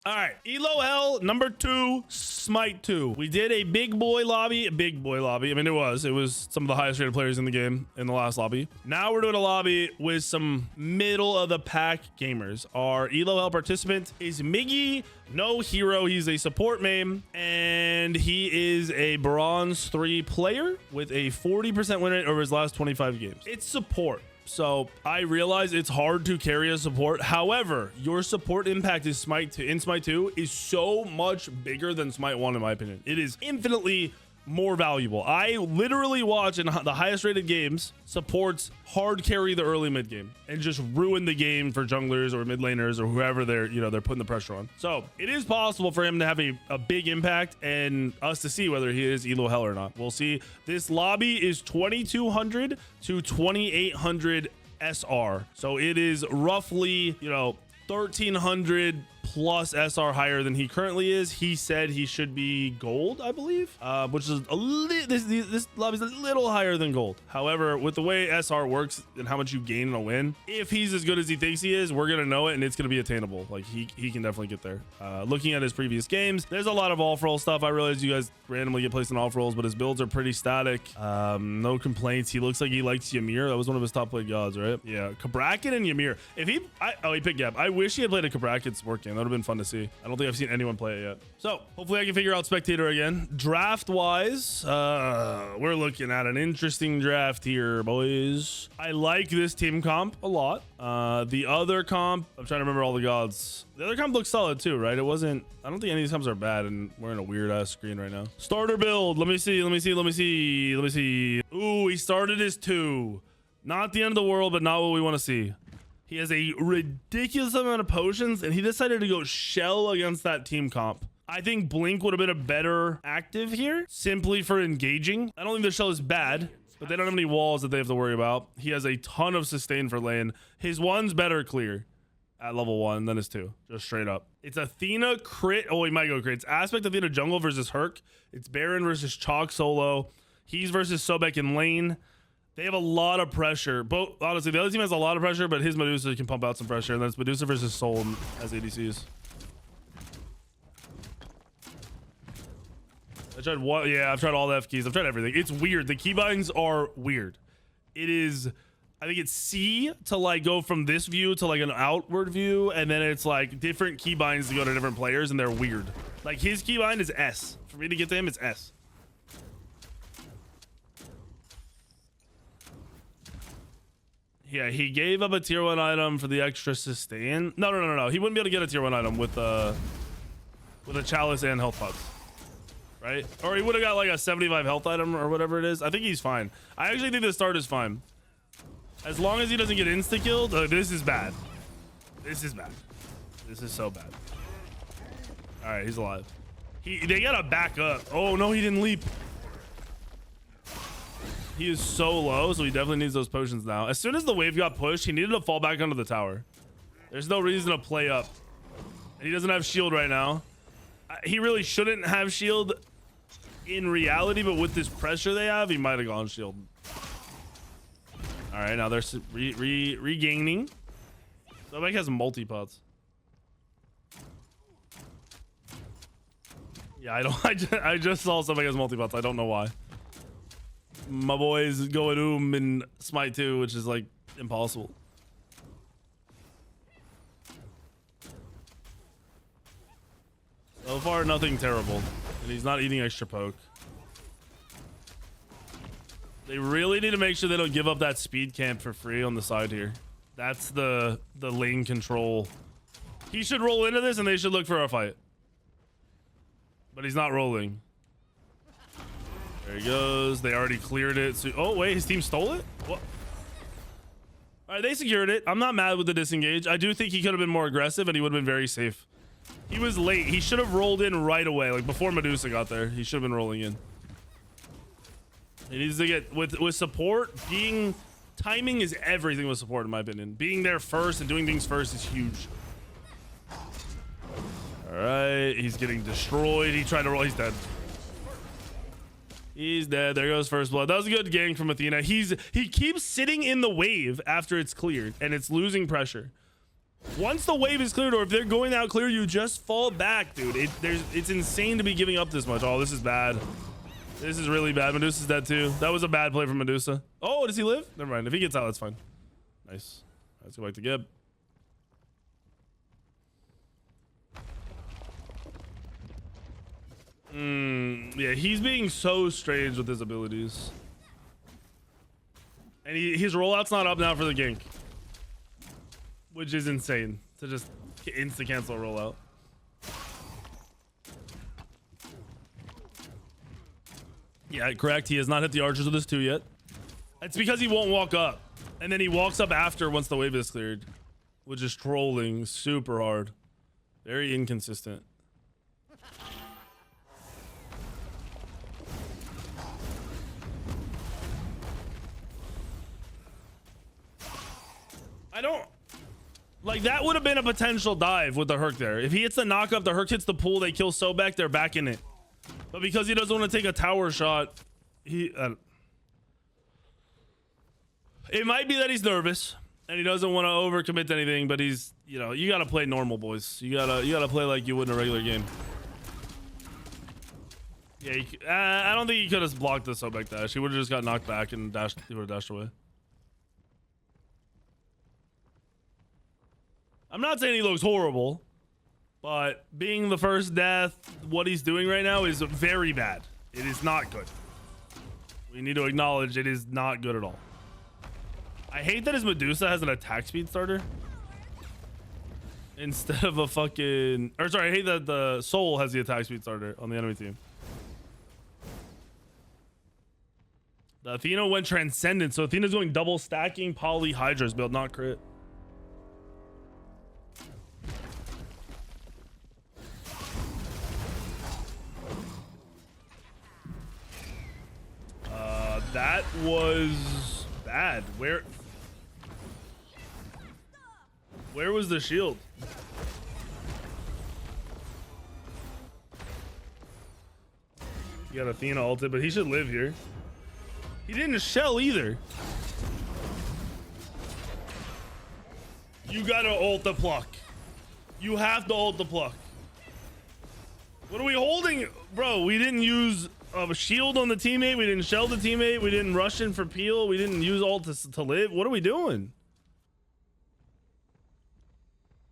All right, Elo Hell number 2, Smite 2. We did a big boy lobby. I mean, it was some of the highest rated players in the game in the last lobby. Now we're doing a lobby with some middle of the pack gamers. Our Elo Hell participant is Miggy, no hero. He's a support main, and he is a bronze 3 player with a 40% win rate over his last 25 games. It's support. So I realize it's hard to carry a support. However, your support impact is in Smite 2 is so much bigger than Smite 1, in my opinion. It is infinitely more valuable. I literally watch in the highest rated games supports hard carry the early mid game and just ruin the game for junglers or mid laners or whoever they're putting the pressure on. So it is possible for him to have a big impact and us to see whether he is Elo Hell or not. We'll see. This lobby is 2200 to 2800 SR. So it is roughly 1300 plus SR higher than he currently is. He said he should be gold, I believe, which is this lobby is a little higher than gold. However, with the way SR works and how much you gain in a win, if he's as good as he thinks he is, we're gonna know it and it's gonna be attainable. Like he can definitely get there. Looking at his previous games, there's a lot of off roll stuff. I realize you guys randomly get placed in off rolls, but his builds are pretty static. No complaints. He looks like he likes Ymir. That was one of his top played gods, right? Yeah, Kabrakan and Ymir. If he picked Gap. I wish he had played a Kabrakan support game. That would have been fun to see. I don't think I've seen anyone play it yet. So hopefully I can figure out Spectator again. Draft wise, we're looking at an interesting draft here, boys. I like this team comp a lot. The other comp, I'm trying to remember all the gods. The other comp looks solid too, right? I don't think any of these comps are bad, and we're in a weird ass screen right now. Starter build. Let me see. Ooh, he started his 2. Not the end of the world, but not what we want to see. He has a ridiculous amount of potions, and he decided to go shell against that team comp. I think Blink would have been a better active here, simply for engaging. I don't think the shell is bad, but they don't have any walls that they have to worry about. He has a ton of sustain for lane. His 1's better clear at level 1 than his 2, just straight up. It's Athena crit. Oh, he might go crit. It's Aspect Athena jungle versus Herc. It's Baron versus Chalk solo. He's versus Sobek in lane. They have a lot of pressure. Both, honestly, the other team has a lot of pressure, but his Medusa can pump out some pressure, and then it's Medusa versus Soul as ADCs. I tried what? Yeah, I've tried all the F keys. I've tried everything. It's weird. The keybinds are weird. It is, I think it's C to like go from this view to like an outward view, and then it's like different keybinds to go to different players, and they're weird. Like his keybind is S. For me to get to him, it's S. Yeah, he gave up a tier 1 item for the extra sustain. No. He wouldn't be able to get a tier 1 item with a chalice and health pots, right? Or he would have got like a 75 health item or whatever it is. I think he's fine. I actually think the start is fine. As long as he doesn't get insta-killed. This is bad. This is bad. This is so bad. All right, he's alive. They gotta back up. Oh, no, he didn't leap. He is so low, so he definitely needs those potions now. As soon as the wave got pushed, he needed to fall back onto the tower. There's no reason to play up. And he doesn't have shield right now. He really shouldn't have shield in reality, but with this pressure they have, he might have gone shield. All right, now they're regaining. Sobek has multi-pots. Yeah, I just saw Sobek has multi-pots. I don't know why. My boy's going in Smite 2, which is like impossible. So far, nothing terrible. And he's not eating extra poke. They really need to make sure they don't give up that speed camp for free on the side here. That's the lane control. He should roll into this and they should look for a fight. But he's not rolling. There he goes. They already cleared it. So, oh, wait, his team stole it? What? All right, they secured it. I'm not mad with the disengage. I do think he could have been more aggressive and he would have been very safe. He was late. He should have rolled in right away. Like before Medusa got there, he should have been rolling in. He needs to get with support. Timing is everything with support, in my opinion. Being there first and doing things first is huge. All right, he's getting destroyed. He tried to roll. He's dead. He's dead. There goes first blood. That was a good gank from Athena. He keeps sitting in the wave after it's cleared and it's losing pressure. Once the wave is cleared, or if they're going out clear, you just fall back, dude. It's insane to be giving up this much. Oh, this is bad. This is really bad. Medusa's dead too. That was a bad play from Medusa. Oh, does he live? Never mind. If he gets out, that's fine. Nice. Let's go back to Geb. Yeah, he's being so strange with his abilities. And his rollout's not up now for the gank. Which is insane to just insta-cancel a rollout. Yeah, correct. He has not hit the archers with his 2 yet. It's because he won't walk up. And then he walks up after once the wave is cleared. Which is trolling super hard. Very inconsistent. I don't... Like, that would have been a potential dive with the Herc there. If he hits the knockup, the Herc hits the pool, they kill Sobek, they're back in it. But because he doesn't want to take a tower shot, he... it might be that he's nervous and he doesn't want to overcommit to anything, but he's, you know, you got to play normal, boys. You gotta play like you would in a regular game. Yeah, I don't think he could have blocked the Sobek dash. He would have just got knocked back and dashed. He would have dashed away. I'm not saying he looks horrible, but being the first death, what he's doing right now is very bad. It is not good. We need to acknowledge it is not good at all. I hate that his Medusa has an attack speed starter instead of a fucking... Or sorry, I hate that the Soul has the attack speed starter on the enemy team. The Athena went Transcendent, so Athena's going double stacking Poly Hydra's build, not crit. That was bad. Where was the shield? You got Athena ulted, but he should live here. He didn't shell either. You gotta ult the pluck. You have to ult the pluck. What are we holding? Bro, we didn't use a shield on the teammate. We didn't shell the teammate. We didn't rush in for peel. We didn't use ult to live. What are we doing?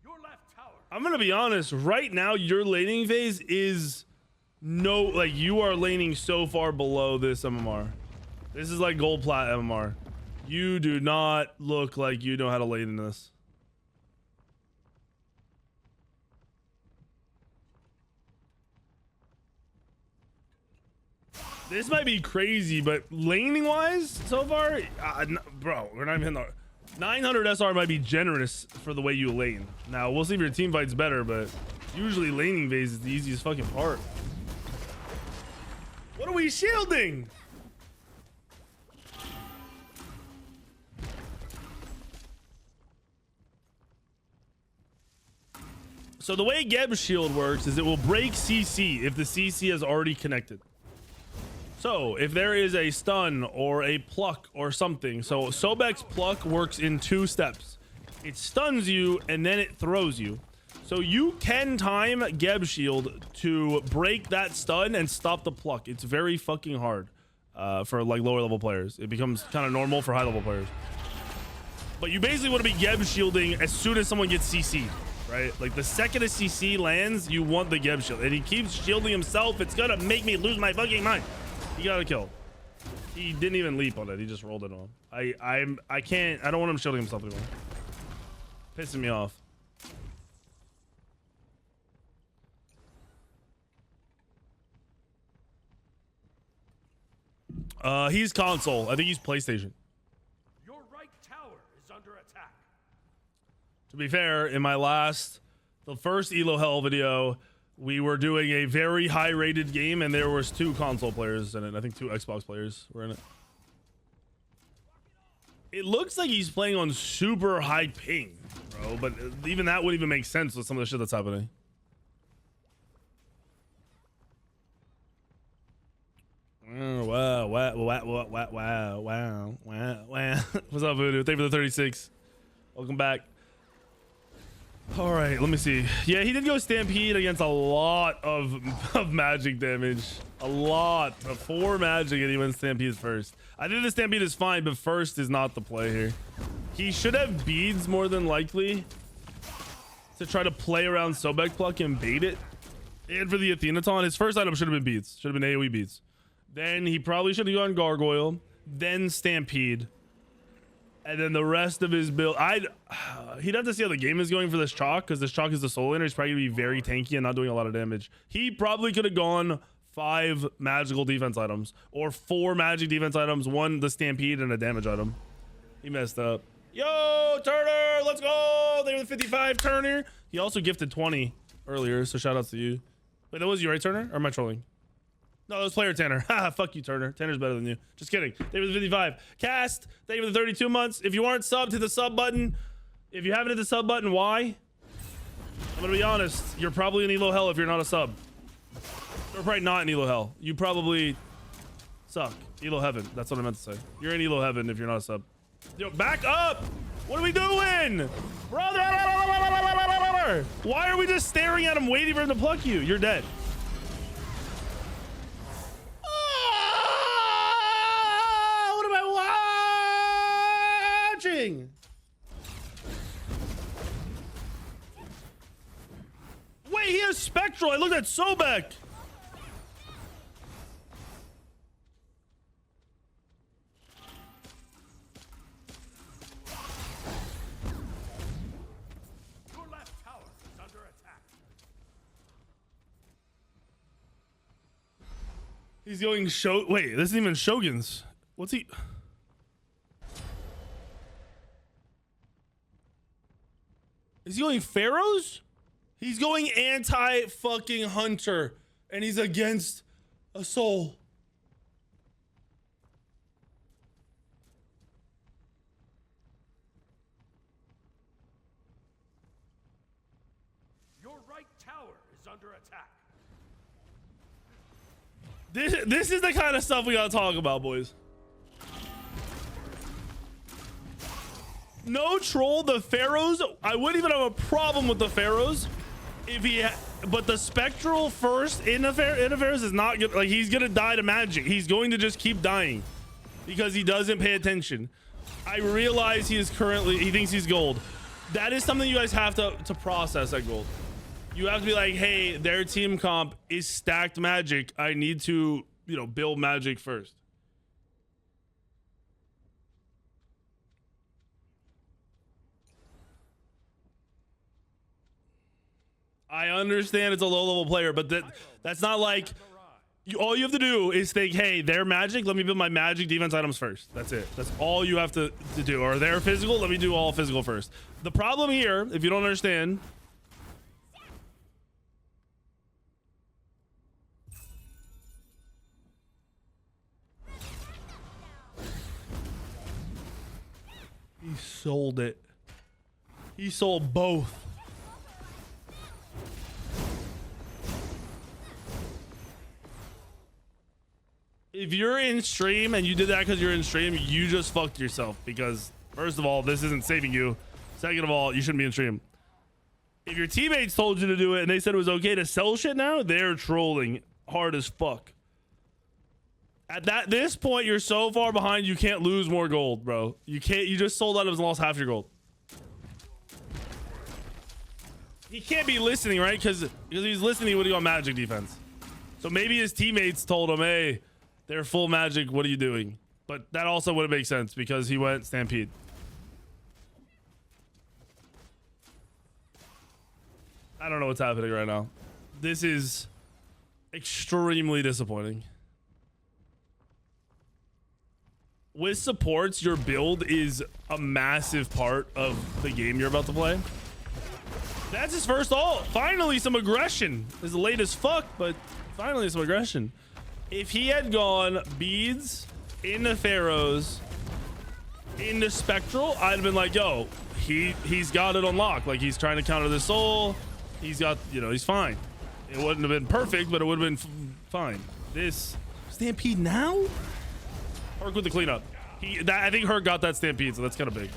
Your left tower. I'm gonna be honest. Right now, your laning phase is no, like, you are laning so far below this MMR. This is like gold plat MMR. You do not look like you know how to lane in this. This might be crazy, but laning wise so far, bro, we're not even hitting the 900 SR might be generous for the way you lane. Now we'll see if your team fight's better, but usually laning phase is the easiest fucking part. What are we shielding? So the way Geb's shield works is it will break CC if the CC has already connected. So if there is a stun or a pluck or something, so Sobek's pluck works in 2 steps. It stuns you and then it throws you. So you can time Geb's shield to break that stun and stop the pluck. It's very fucking hard for like lower level players. It becomes kind of normal for high level players. But you basically want to be Geb shielding as soon as someone gets CC'd, right? Like the second a CC lands, you want the Geb shield. And he keeps shielding himself. It's gonna make me lose my fucking mind. He got a kill. He didn't even leap on it. He just rolled it on. I can't. I don't want him shielding himself anymore. Pissing me off. He's console. I think he's PlayStation. Your right tower is under attack. To be fair, in the first Elo Hell video, we were doing a very high rated game and there was 2 console players in it. I think 2 Xbox players were in it. It looks like he's playing on super high ping, bro, but even that wouldn't even make sense with some of the shit that's happening. Wow. What's up, Voodoo? Thank you for the 36. Welcome back. All right, let me see. Yeah, he did go Stampede against a lot of magic damage. A lot of 4 magic, and he went Stampede first. I think the Stampede is fine, but first is not the play here. He should have beads more than likely to try to play around Sobek Pluck and bait it. And for the Athenaton, his first item should have been beads. Should have been AoE beads. Then he probably should have gone Gargoyle, then Stampede. And then the rest of his build, he'd have to see how the game is going for this chalk, because this chalk is the soul laner. He's probably gonna be very tanky and not doing a lot of damage. He probably could have gone 5 magical defense items, or 4 magic defense items, 1 the Stampede and a damage item. He messed up. Yo, Turner, let's go. They were the 55 Turner. He also gifted 20 earlier, so shout outs to you. Wait, that was you, right, Turner? Or am I trolling? No, that was player Tanner. Haha, fuck you, Turner. Tanner's better than you. Just kidding. Thank you for the 55. Cast, thank you for the 32 months. If you aren't subbed, hit the sub button. If you haven't hit the sub button, why? I'm gonna be honest. You're probably in Elo Hell if you're not a sub. You're probably not in Elo Hell. You probably suck. Elo Heaven. That's what I meant to say. You're in Elo Heaven if you're not a sub. Yo, back up! What are we doing? Brother! Why are we just staring at him waiting for him to pluck you? You're dead. What am I watching? Wait, he has Spectral. I looked at Sobek. Your left tower is under attack. He's going Wait, this isn't even Shogun's. What's he? Is he going Pharaohs? He's going anti-fucking Hunter, and he's against a soul. Your right tower is under attack. This is the kind of stuff we gotta talk about, boys. No troll, the Pharaohs. I wouldn't even have a problem with the Pharaohs if but the Spectral first Ineffective is not good. Like, he's gonna die to magic. He's going to just keep dying because he doesn't pay attention. I realize he thinks he's gold. That is something you guys have to process at gold. You have to be like, hey, their team comp is stacked magic. I need to, build magic first. I understand it's a low-level player, but that's not like all you have to do is think, hey, they're magic. Let me build my magic defense items first. That's it. That's all you have to do. Or they're physical. Let me do all physical first. The problem here, if you don't understand, he sold it. He sold both. If you're in stream and you did that because you're in stream, you just fucked yourself, because first of all, this isn't saving you. Second of all, you shouldn't be in stream. If your teammates told you to do it and they said it was okay to sell shit now, they're trolling hard as fuck. At this point, you're so far behind, you can't lose more gold, bro. You just sold items and lost half your gold. He can't be listening, right? Because if he's listening, he would have gone magic defense. So maybe his teammates told him, hey, they're full magic, what are you doing? But that also wouldn't make sense because he went Stampede. I don't know what's happening right now. This is extremely disappointing. With supports, your build is a massive part of the game you're about to play. That's his first ult. Finally, some aggression. It's late as fuck, but finally some aggression. If he had gone beads into Pharaohs into Spectral, I'd have been like, yo, he's got it unlocked. Like, he's trying to counter the soul. He's got, he's fine. It wouldn't have been perfect, but it would have been fine. This Stampede now? Herc with the cleanup. I think Herc got that Stampede, so that's kind of big.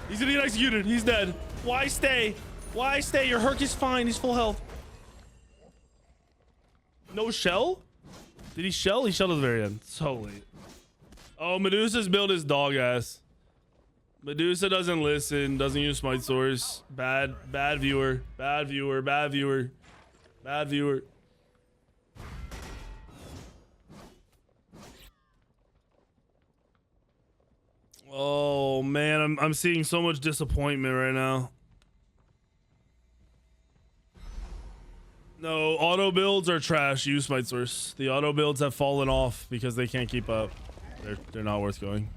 He's gonna get executed. He's dead. Why stay? Why stay? Your Herc is fine. He's full health. No shell? Did he shell? He shelled at the very end. So late. Oh, Medusa's build is dog ass. Medusa doesn't listen. Doesn't use Smite source. Bad viewer. Bad viewer. Bad viewer. Bad viewer. Oh man, I'm seeing so much disappointment right now. No, auto builds are trash. Use Smite source. The auto builds have fallen off because they can't keep up. They're not worth going.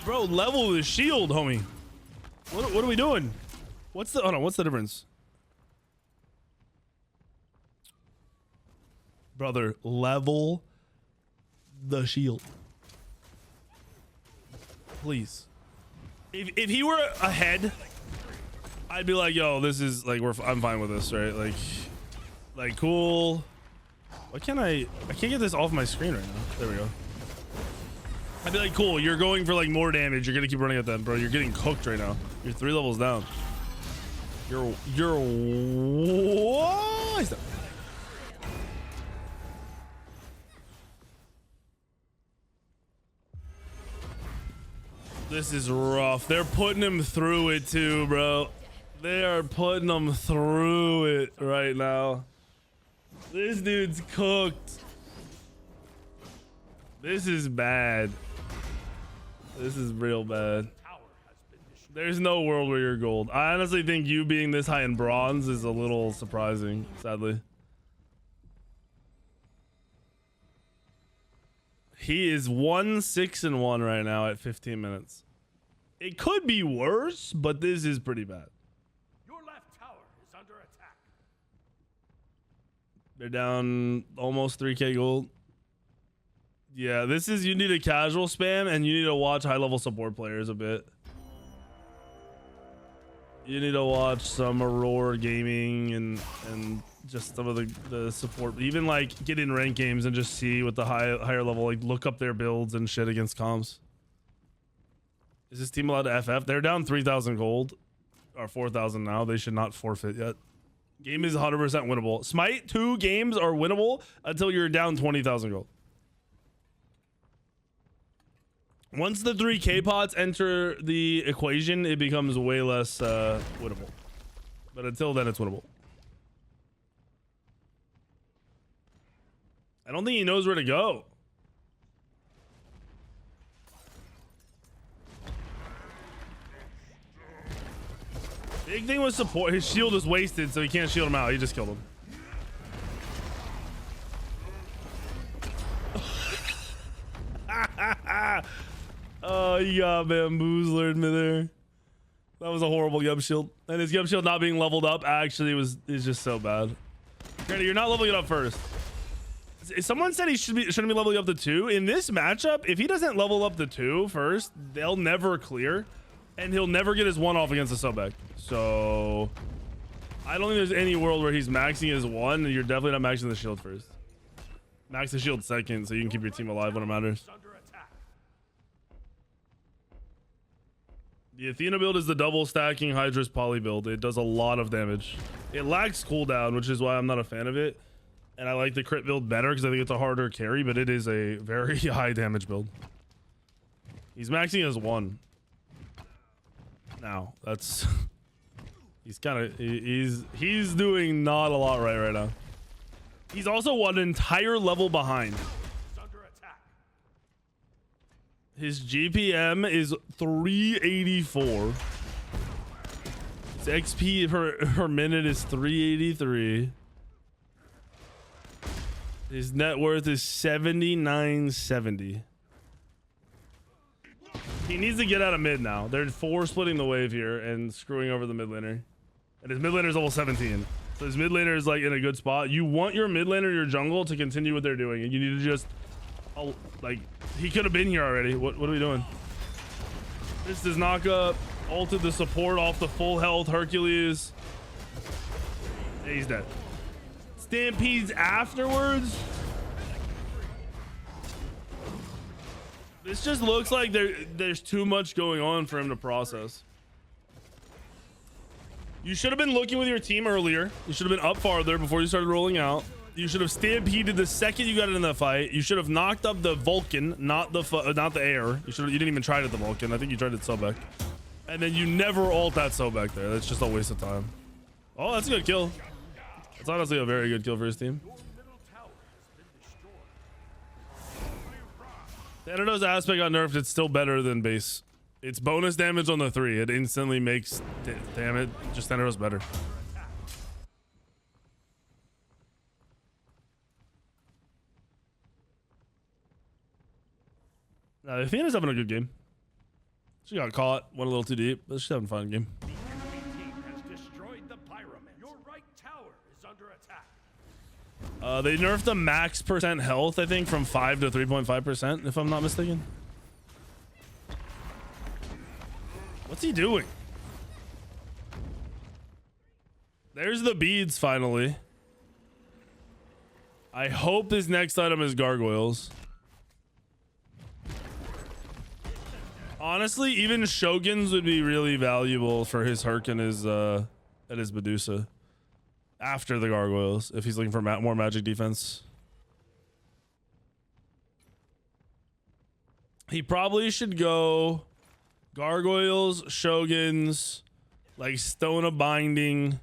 Bro, level the shield, homie. What are we doing? What's the, hold on, what's the difference? Brother, level the shield. Please. If he were ahead, I'd be like, yo, this is like, I'm fine with this, right? Like cool. Why can't I can't get this off my screen right now. There we go. I'd be like, cool, you're going for like more damage. You're gonna keep running at them, bro. You're getting cooked right now. You're 3 levels down. You're what? This is rough. They're putting him through it too, bro. They are putting him through it right now. This dude's cooked. This is bad. This is real bad. There's no world where you're gold. I honestly think you being this high in bronze is a little surprising, sadly. He is 1-6-1 right now at 15 minutes. It could be worse, but this is pretty bad. Your left tower is under attack. They're down almost 3k gold. Yeah, this is, you need a casual spam and you need to watch high level support players a bit. You need to watch some Aurora Gaming and just some of the support, even like get in ranked games and just see what the higher level, like look up their builds and shit against comms. Is this team allowed to FF? They're down 3,000 gold or 4,000 now. They should not forfeit yet. Game is 100% winnable. Smite 2 games are winnable until you're down 20,000 gold. Once the 3k pots enter the equation, it becomes way less winnable. But until then, it's winnable. I don't think he knows where to go. Big thing was support. His shield is wasted, so he can't shield him out. He just killed him. Oh, he got bamboozled me there. That was a horrible Yub shield. And his Yub shield not being leveled up actually is just so bad. Granted, you're not leveling it up first. Someone said he shouldn't be leveling up to 2. In this matchup, if he doesn't level up to 2 first, they'll never clear. And he'll never get his 1 off against the Sobek. So I don't think there's any world where he's maxing his 1 and you're definitely not maxing the shield first. Max the shield second so you can keep your team alive when it matters. The Athena build is the double stacking Hydra's poly build. It does a lot of damage. It lacks cooldown, which is why I'm not a fan of it. And I like the crit build better because I think it's a harder carry, but it is a very high damage build. He's maxing his 1. Now, that's... he's kind of... He's doing not a lot right now. He's also 1 entire level behind. His GPM is 384. His XP per minute is 383. His net worth is 7970. He needs to get out of mid now. They're 4 splitting the wave here and screwing over the mid laner. And his mid laner is level 17. So his mid laner is like in a good spot. You want your mid laner, your jungle to continue what they're doing. And you need to just... Oh, like, he could have been here already. What are we doing? This does knock up. Ulted the support off the full health Hercules. Yeah, he's dead. Stampedes afterwards. This just looks like there's too much going on for him to process. You should have been looking with your team earlier. You should have been up farther before you started rolling out. You should have stampeded the second you got in the fight. You should have knocked up the Vulcan, not the air. You didn't even try it at the Vulcan. I think you tried it Sobek. And then you never ult that Sobek there. That's just a waste of time. Oh, that's a good kill. It's honestly a very good kill for his team. Thanatos aspect got nerfed. It's still better than base. It's bonus damage on the 3. It instantly makes, damn it, just Thanatos better. Athena's having a good game. She got caught, went a little too deep, but she's having a fun game. The enemy team has destroyed the pyramid. Your right tower is under attack. They nerfed the max percent health, I think, from 5 to 3.5%, if I'm not mistaken. What's he doing? There's the beads, finally. I hope this next item is gargoyles. Honestly, even Shogun's would be really valuable for his Herc and his Medusa after the gargoyles if he's looking for more magic defense. He probably should go gargoyles, Shoguns, like Stone of Binding,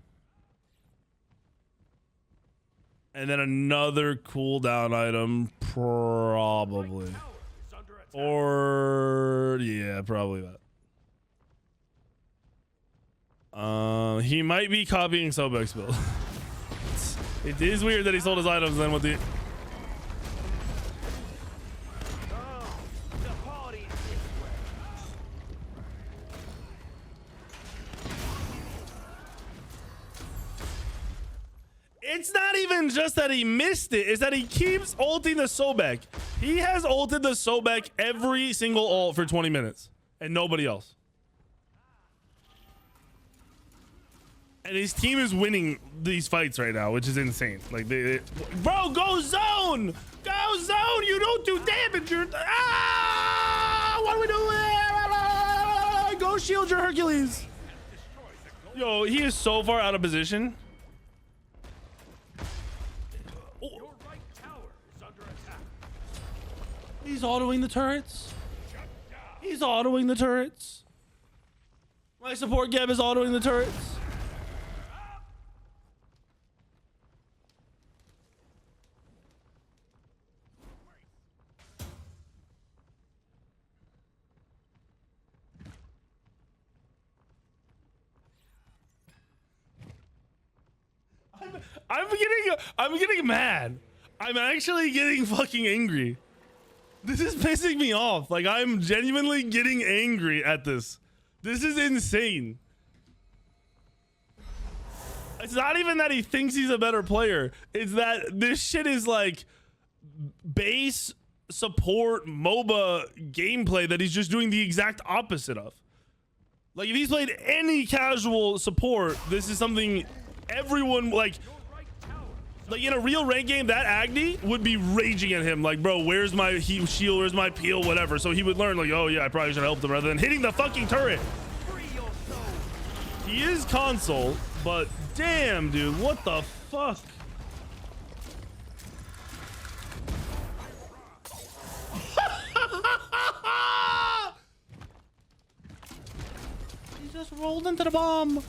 and then another cooldown item, probably. Or yeah, probably that. He might be copying Sobek's build. It is weird that he sold his items then with the It's not even just that he missed it, it's that he keeps ulting the Sobek. He has ulted the Sobek every single ult for 20 minutes and nobody else. And his team is winning these fights right now, which is insane. Like, bro, go zone! Go zone! You don't do damage! You're... Ah! What are we doing? Go shield your Hercules! Yo, he is so far out of position. He's autoing the turrets. He's autoing the turrets. My support Geb is autoing the turrets. I'm getting mad. I'm actually getting fucking angry. This is pissing me off. Like, I'm genuinely getting angry at this. This is insane. It's not even that he thinks he's a better player. It's that this shit is like base support MOBA gameplay that he's just doing the exact opposite of. Like, if he's played any casual support, this is something everyone like in a real rank game, that Agni would be raging at him like, bro, where's my shield, where's my peel, whatever. So he would learn like, oh yeah, I probably should help him rather than hitting the fucking turret. He is console, but damn, dude, what the fuck? He just rolled into the bomb.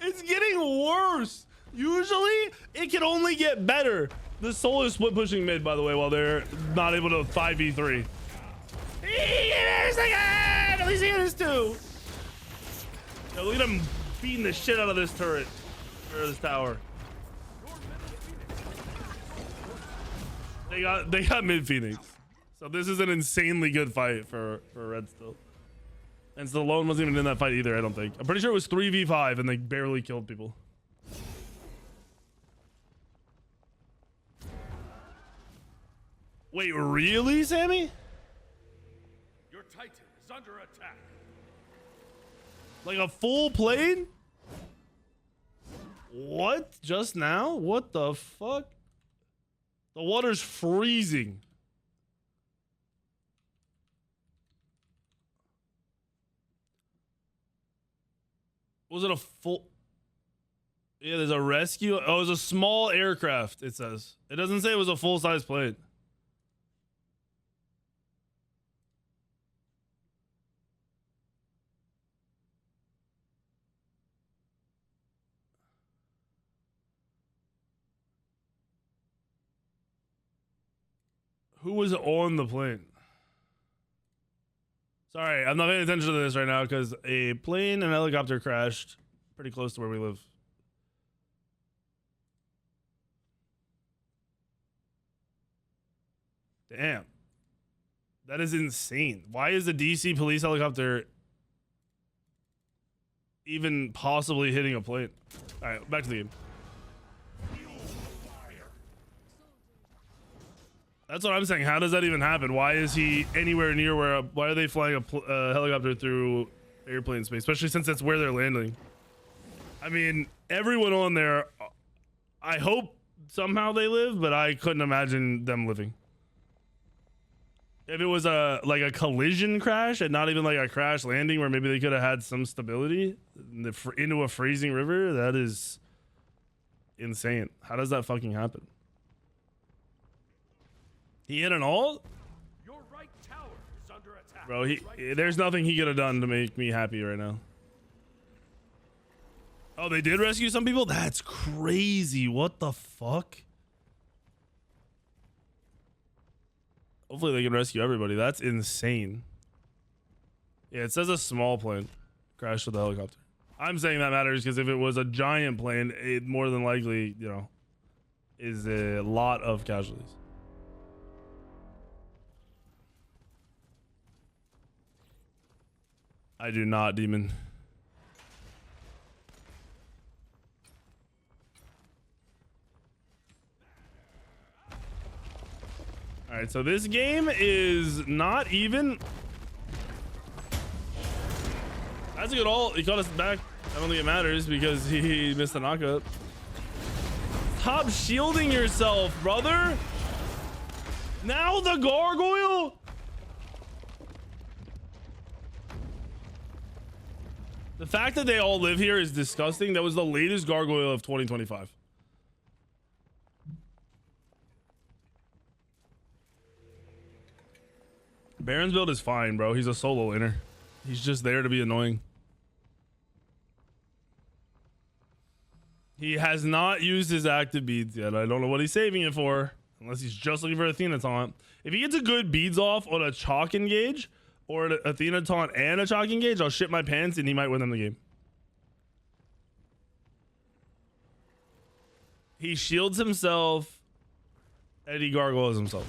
It's getting worse. Usually, it can only get better. The Soul is split pushing mid, by the way, while they're not able to 5v3. At least he hit his 2. Yo, look at him beating the shit out of this turret. Or this tower. They got mid Phoenix. So this is an insanely good fight for Red still. And Stallone wasn't even in that fight either, I don't think. I'm pretty sure it was 3v5 and they barely killed people. Wait, really, Sammy? Your Titan is under attack. Like a full plane? What? Just now? What the fuck? The water's freezing. Was it a full... Yeah, there's a rescue. Oh, it was a small aircraft, it says. It doesn't say it was a full-size plane. Who was on the plane? Sorry, I'm not paying attention to this right now because a plane and helicopter crashed pretty close to where we live. Damn. That is insane. Why is the DC police helicopter even possibly hitting a plane? All right, back to the game. That's what I'm saying. How does that even happen? Why is he anywhere near where? Why are they flying a helicopter through airplane space, especially since that's where they're landing? I mean, everyone on there, I hope somehow they live, but I couldn't imagine them living. If it was like a collision crash and not even like a crash landing where maybe they could have had some stability into a freezing river, that is insane. How does that fucking happen? He hit an ult? Your right tower is under attack. Bro, there's nothing he could have done to make me happy right now. Oh, they did rescue some people? That's crazy. What the fuck? Hopefully they can rescue everybody. That's insane. Yeah, it says a small plane crashed with a helicopter. I'm saying that matters because if it was a giant plane, it more than likely, you know, is a lot of casualties. I do not, Demon. All right, so this game is not even. That's a good ult. He caught us back. I don't think it matters because he missed the knockup. Stop shielding yourself, brother. Now the gargoyle. The fact that they all live here is disgusting. That was the latest gargoyle of 2025. Baron's build is fine, bro. He's a solo laner. He's just there to be annoying. He has not used his active beads yet. I don't know what he's saving it for, unless he's just looking for Athena taunt. If he gets a good beads off on a chalk engage, or an Athena taunt and a chalk engage, I'll shit my pants and he might win them the game. He shields himself and he gargoyles himself.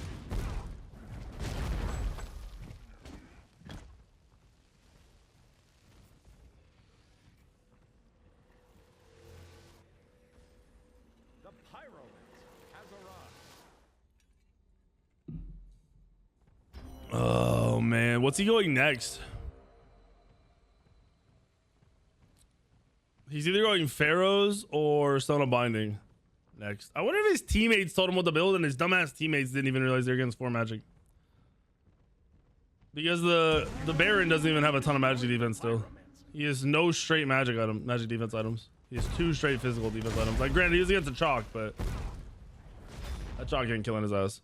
The Pyromancer has arrived. Oh man, what's he going next? He's either going Pharaohs or Stone of Binding next. I wonder if his teammates told him what to build and his dumbass teammates didn't even realize they're against 4 magic. Because the Baron doesn't even have a ton of magic defense still. He has no straight magic defense items. He has 2 straight physical defense items. Like granted, he was against a chalk, but that chalk ain't killing his ass.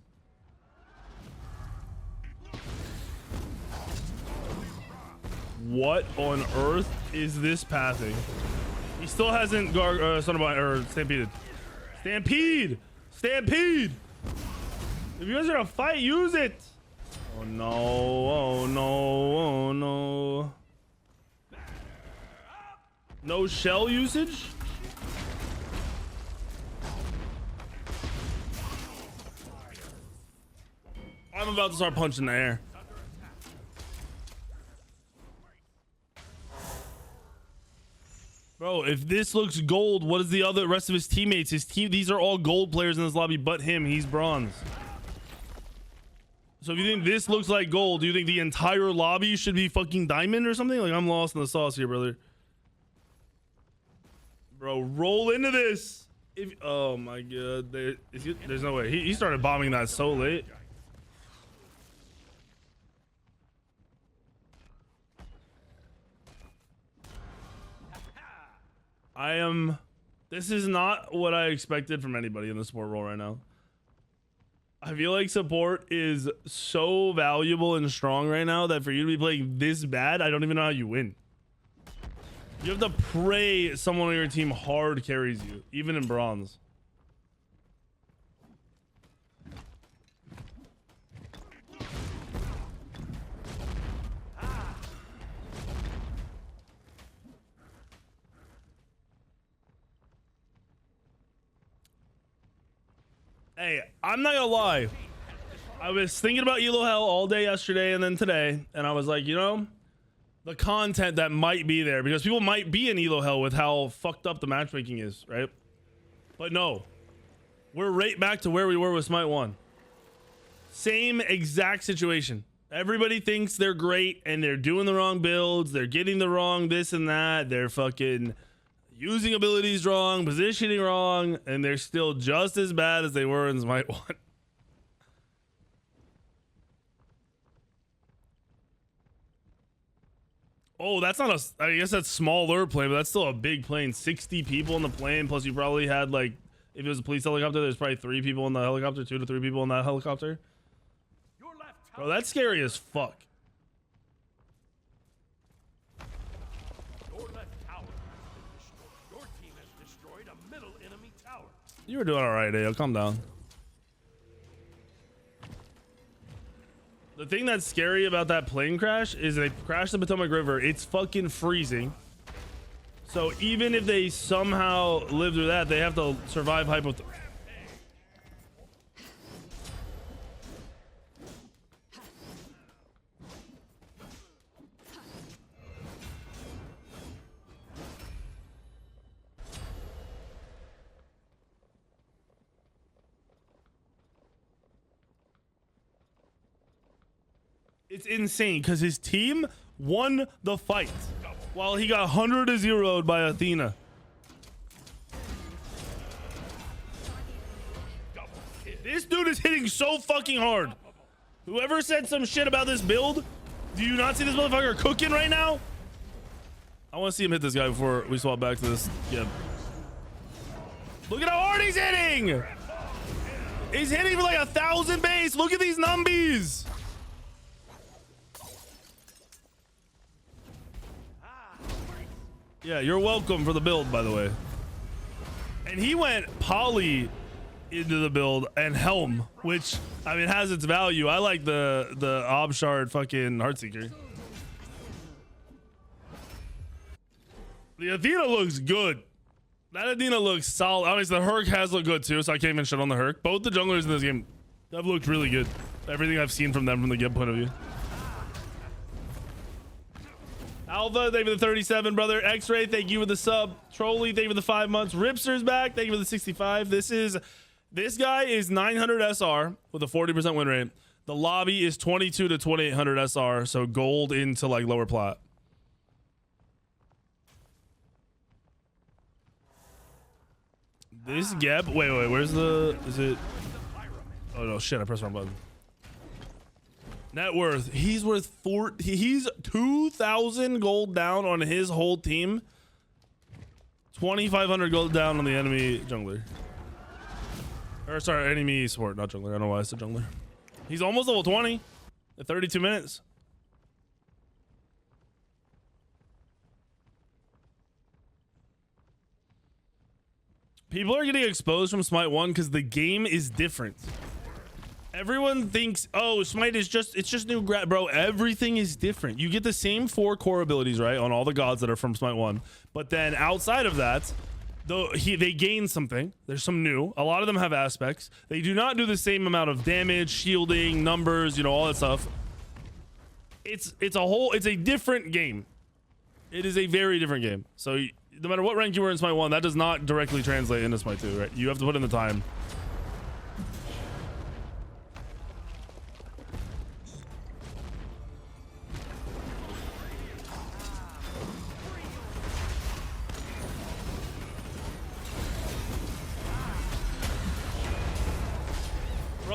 What on earth is this pathing? He still hasn't Son of or Stampeded. Stampede! Stampede! If you guys are gonna fight, use it! Oh no, oh no, oh no. No shell usage? I'm about to start punching the air. Bro, if this looks gold, what is the rest of his teammates? These are all gold players in this lobby, but him. He's bronze. So if you think this looks like gold, do you think the entire lobby should be fucking diamond or something? Like, I'm lost in the sauce here, brother. Bro, roll into this. Oh my god, there's no way. He started bombing that so late. This is not what I expected from anybody in the support role right now. I feel like support is so valuable and strong right now that for you to be playing this bad, I don't even know how you win. You have to pray someone on your team hard carries you, even in bronze. Hey, I'm not gonna lie. I was thinking about Elo Hell all day yesterday and then today, and I was like, you know, the content that might be there, because people might be in Elo Hell with how fucked up the matchmaking is, right? But no, we're right back to where we were with Smite 1. Same exact situation. Everybody thinks they're great and they're doing the wrong builds, they're getting the wrong this and that, they're fucking using abilities wrong, positioning wrong, and they're still just as bad as they were in Smite 1. Oh, that's not a, I guess that's smaller plane, but that's still a big plane. 60 people in the plane, plus you probably had, like, if it was a police helicopter, there's probably 3 people in the helicopter, 2 to 3 people in that helicopter. Bro, that's scary as fuck. Your left tower has been destroyed. Your team has destroyed a middle enemy tower. You were doing all right, Ayo. Calm down. The thing that's scary about that plane crash is they crashed the Potomac River. It's fucking freezing. So even if they somehow live through that, they have to survive hypothermia. It's insane because his team won the fight while he got 100-0'd by Athena. This dude is hitting so fucking hard. Whoever said some shit about this build, do you not see this motherfucker cooking right now? I want to see him hit this guy before we swap back to this. Yeah. Look at how hard he's hitting. He's hitting for like 1,000 base. Look at these numbies. Yeah, you're welcome for the build, by the way. And he went poly into the build and helm, which, I mean, has its value. I like the Obshard fucking Heartseeker. The Athena looks good. That Athena looks solid. Obviously, the Herc has looked good too, so I can't even shit on the Herc. Both the junglers in this game have looked really good. Everything I've seen from them from the game point of view. Alpha, thank you for the 37, brother. X-Ray, thank you for the sub. Trolley, thank you for the 5 months. Ripster's back, thank you for the 65. This guy is 900 SR with a 40% win rate. The lobby is 22 to 2800 SR, so gold into like lower plat. This gap, wait, where's the, is it? Oh no, shit, I pressed the wrong button. Net worth, he's worth he's 2,000 gold down on his whole team. 2,500 gold down on the enemy jungler. Or sorry, enemy support, not jungler. I don't know why I said jungler. He's almost level 20 at 32 minutes. People are getting exposed from Smite 1 because the game is different. Everyone thinks, oh, Smite is it's just new bro. Everything is different. You get the same 4 core abilities, right, on all the gods that are from Smite 1. But then outside of that, they gain something. There's some new. A lot of them have aspects. They do not do the same amount of damage, shielding, numbers, you know, all that stuff. It's a different game. It is a very different game. So no matter what rank you were in Smite 1, that does not directly translate into Smite 2, right? You have to put in the time.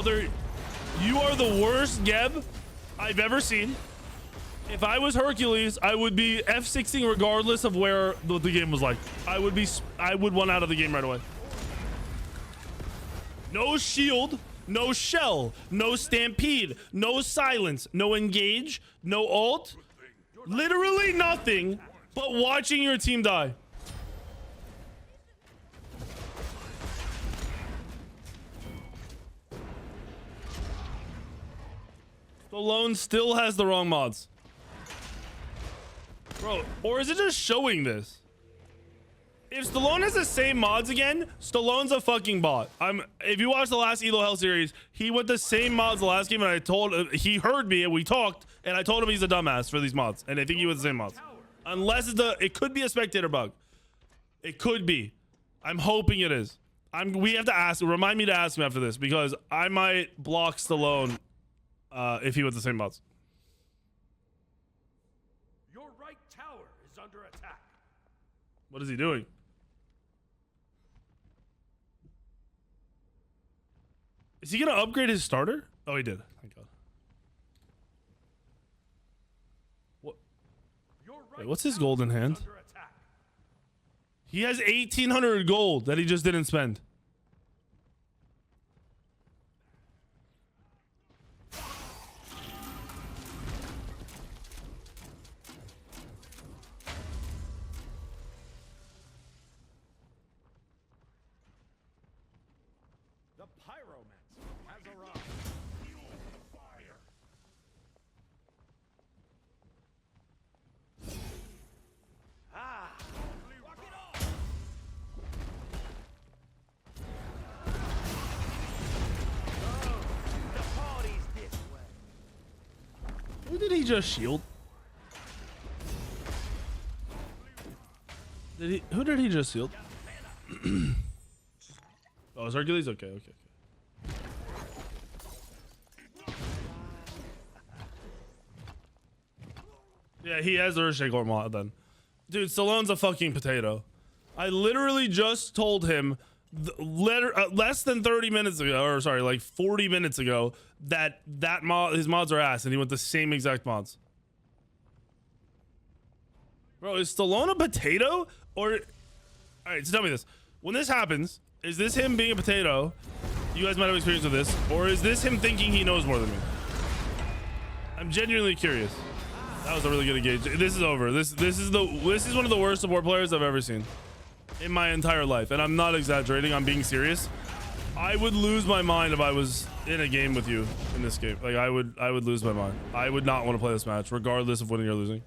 brother, you are the worst Geb I've ever seen. If I was Hercules, I would be F6ing regardless of where the game was like. I would want out of the game right away. No shield, no shell, no stampede, no silence, no engage, no ult. Literally nothing but watching your team die. Stallone still has the wrong mods. Bro, or is it just showing this? If Stallone has the same mods again, Stallone's a fucking bot. If you watch the last Elo Hell series, he went the same mods the last game, and I told he heard me and we talked, and I told him he's a dumbass for these mods, and I think he was the same mods. Unless it could be a spectator bug. It could be. I'm hoping it is. We have to ask. Remind me to ask him after this because I might block Stallone if he was the same mods. Your right tower is under attack. What is he doing? Is he gonna upgrade his starter? Oh, he did. Thank God. What? Wait, what's his gold in hand? He has 1,800 gold that he just didn't spend. Who did he just shield? Who did he just shield? Oh, it's Hercules? Okay, okay, okay. Yeah, he has the Earthshake mod then. Dude, Stallone's a fucking potato. I literally just told him less than 30 minutes ago, or sorry, like 40 minutes ago, that his mods are ass, and he went the same exact mods. Bro, is Stallone a potato? Or, all right, so tell me this: when this happens, is this him being a potato? You guys might have experience with this, or is this him thinking he knows more than me? I'm genuinely curious. That was a really good engage. This is over. This is one of the worst support players I've ever seen in my entire life, and I'm not exaggerating. I'm being serious. I would lose my mind if I was in a game with you in this game. Like I would lose my mind. I would not want to play this match, regardless of winning or losing.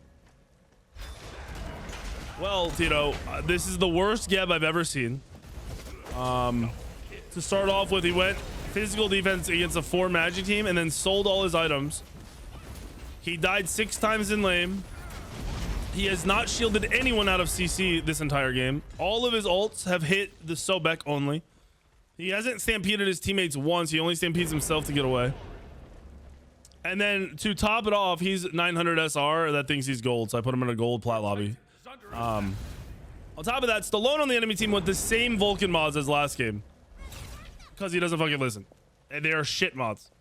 Well, Tito, this is the worst Geb I've ever seen. To start off with, he went physical defense against a 4 magic team and then sold all his items. He died 6 times in lane. He has not shielded anyone out of CC this entire game. All of his ults have hit the Sobek only. He hasn't stampeded his teammates once. He only stampedes himself to get away. And then to top it off, he's 900 SR that thinks he's gold. So I put him in a gold plat lobby. On top of that, Stallone on the enemy team with the same Vulcan mods as last game. Because he doesn't fucking listen. And they are shit mods.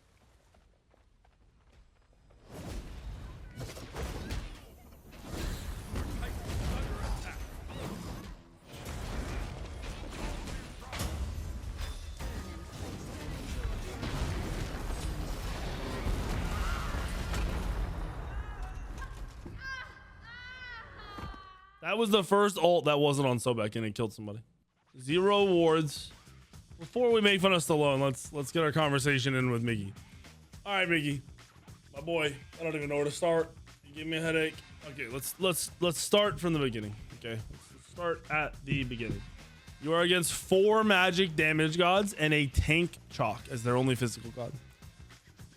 That was the first ult that wasn't on Sobek and it killed somebody. 0 wards. Before we make fun of Stallone, let's get our conversation in with Miggy. All right, Miggy, my boy. I don't even know where to start. You give me a headache. Okay, let's start from the beginning. Okay, let's start at the beginning. You are against 4 magic damage gods and a tank chalk as their only physical god.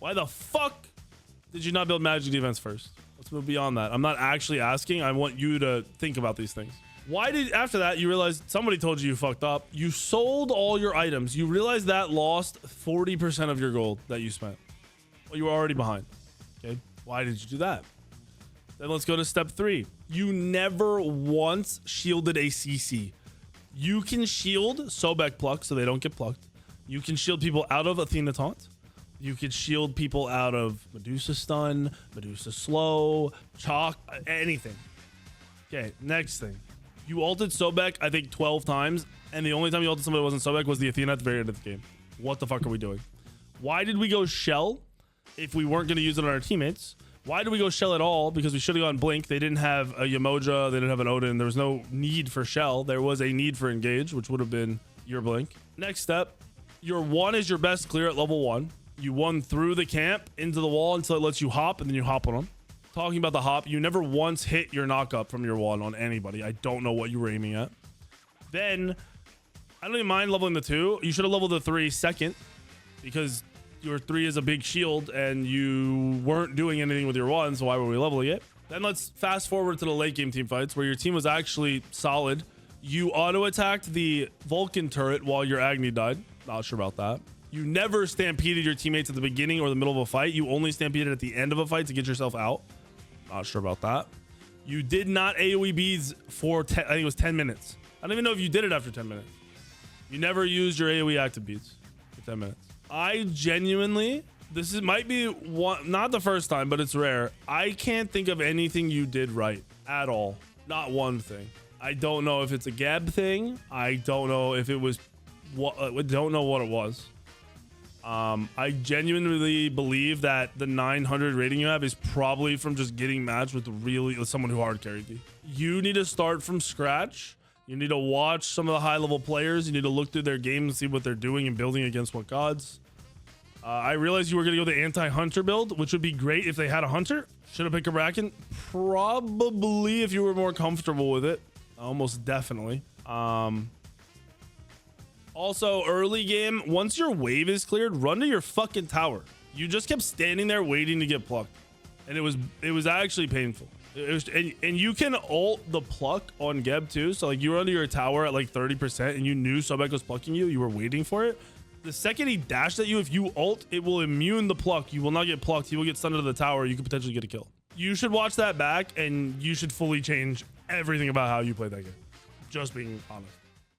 Why the fuck did you not build magic defense first? Let's move beyond that. I'm not actually asking. I want you to think about these things. Why did, after that, you realized somebody told you fucked up? You sold all your items. You realized that lost 40% of your gold that you spent. Well, you were already behind. Okay. Why did you do that? Then let's go to step 3. You never once shielded a CC. You can shield Sobek pluck so they don't get plucked. You can shield people out of Athena taunt. You could shield people out of Medusa stun, Medusa slow, chalk, anything. Okay, next thing. You ulted Sobek, I think 12 times, and the only time you ulted somebody that wasn't Sobek was the Athena at the very end of the game. What the fuck are we doing? Why did we go Shell if we weren't going to use it on our teammates? Why did we go Shell at all? Because we should have gone Blink. They didn't have a Yamoja. They didn't have an Odin. There was no need for Shell. There was a need for Engage, which would have been your Blink. Next step, your 1 is your best clear at level 1. You 1 through the camp into the wall until it lets you hop, and then you hop on them. Talking about the hop, you never once hit your knock up from your 1 on anybody. I don't know what you were aiming at. Then, I don't even mind leveling the 2. You should have leveled the 3 second, because your 3 is a big shield and you weren't doing anything with your 1, so why were we leveling it? Then let's fast forward to the late game team fights where your team was actually solid. You auto attacked the Vulcan turret while your Agni died. Not sure about that. You never stampeded your teammates at the beginning or the middle of a fight. You only stampeded at the end of a fight to get yourself out. Not sure about that. You did not AoE beads for I think it was 10 minutes. I don't even know if you did it after 10 minutes. You never used your AoE active beads for 10 minutes. I genuinely, might be one, not the first time, but it's rare. I can't think of anything you did right at all. Not one thing. I don't know if it's a Geb thing. I don't know if it was don't know what it was. I genuinely believe that the 900 rating you have is probably from just getting matched with someone who hard carried you. You need to start from scratch. You need to watch some of the high level players. You need to look through their games and see what they're doing and building against what gods. I realized you were going to go the anti-hunter build, which would be great if they had a hunter. Should have picked a Bracken. Probably if you were more comfortable with it. Almost definitely. Also, early game, once your wave is cleared, run to your fucking tower. You just kept standing there waiting to get plucked. And it was actually painful. And you can ult the pluck on Geb too. So like you were under your tower at like 30% and you knew Sobek was plucking you. You were waiting for it. The second he dashed at you, if you ult, it will immune the pluck. You will not get plucked. He will get stunned to the tower. You could potentially get a kill. You should watch that back and you should fully change everything about how you play that game. Just being honest.